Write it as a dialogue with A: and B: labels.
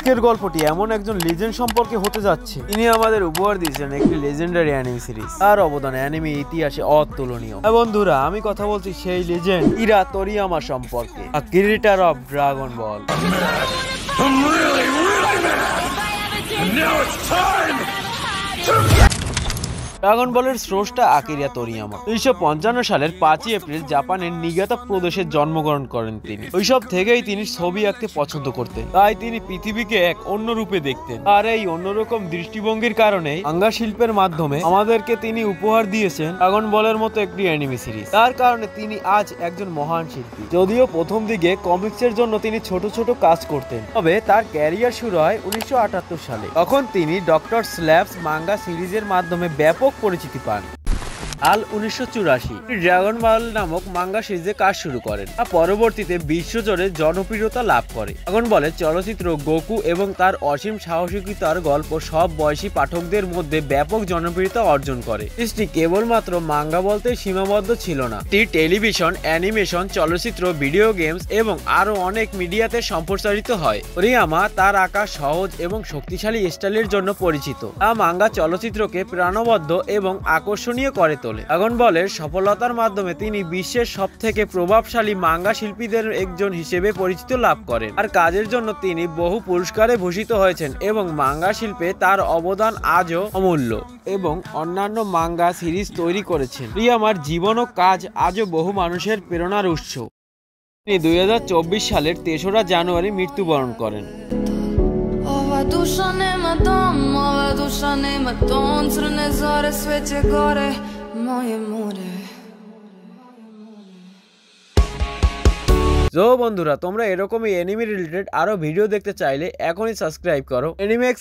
A: আজকের গল্পটি এমন একজন লিজেন্ড সম্পর্কে হতে যাচ্ছে, তিনি আমাদের উপহার দিয়েছেন একটি লেজেন্ডারি অ্যানিমে সিরিজ। তার অবদান অ্যানিমে ইতিহাসে অতুলনীয়। বন্ধুরা, আমি কথা বলছি সেই লেজেন্ড ইরা তোরিয়ামা সম্পর্কে, creator of dragon ball. Dragon বলের স্রষ্টা আকিরা তোরিয়ামা 1955 সালের 5 এপ্রিল জাপানের নিগাতা প্রদেশে জন্মগ্রহণ করেন তিনি। ওইসব থেকেই তিনি ছবি আঁকতে পছন্দ করতেন, তাই তিনি পৃথিবীকে এক অন্য রূপে দেখতেন। আর এই অন্যরকম দৃষ্টিভঙ্গির কারণে মাঙ্গা শিল্পের মাধ্যমে আমাদেরকে তিনি উপহার দিয়েছেন ড্রাগন বলের মতো একটি অ্যানিমে সিরিজ। তার কারণে তিনি আজ একজন মহান শিল্পী। যদিও প্রথম দিকে কমিক্সের জন্য তিনি ছোট ছোট কাজ করতেন, তবে তার ক্যারিয়ার শুরু হয় 1978 সালে। তখন তিনি ডক্টর স্ল্যাবস মাঙ্গা সিরিজের মাধ্যমে ব্যাপক পরিচিতি পান। 1984 ড্রাগন বল নামক মাঙ্গা সিরিজে কাজ শুরু করেন, পরবর্তীতে বিশ্বজুড়ে জনপ্রিয়তা লাভ করে। ড্রাগন বলের চলচ্চিত্র, গোকু এবং তার অসীম সাহসিকতার গল্প সব বয়সী পাঠকদের মধ্যে ব্যাপক জনপ্রিয়তা অর্জন করে। সিরিজটি কেবলমাত্র মাঙ্গা বলতে সীমাবদ্ধ ছিল না, এটি টেলিভিশন, অ্যানিমেশন, চলচ্চিত্র, ভিডিও গেমস এবং আরো অনেক মিডিয়াতে সম্প্রচারিত হয়। তোরিয়ামা তার আঁকা সহজ এবং শক্তিশালী স্টাইলের জন্য পরিচিত। মাঙ্গা চলচ্চিত্রকে প্রাণবদ্ধ এবং আকর্ষণীয় করে তোলে। ড্রাগন বলের সফলতার মাধ্যমে তিনি বিশ্বের সবথেকে প্রভাবশালী মাঙ্গা শিল্পীদের একজন হিসেবে পরিচিতি লাভ করেন। আর কাজের জন্য তিনি বহু পুরস্কারে ভূষিত হয়েছেন এবং মাঙ্গা শিল্পে তার অবদান আজও অমূল্য। এবং অন্যান্য মাঙ্গা সিরিজ তৈরি করেছেন। তোরিয়ামার জীবন ও কাজ আজও বহু মানুষের প্রেরণার উৎস। তিনি 2024 সালের 3রা জানুয়ারি মৃত্যুবরণ করেন।
B: Ova duša nema dom, ova duša nema ton, crne zore, sveće gore, moje more.
A: তো বন্ধুরা, তোমরা এরকমই অ্যানিমে রিলেটেড আরো ভিডিও দেখতে চাইলে এখনই সাবস্ক্রাইব করো অ্যানিমেক্স।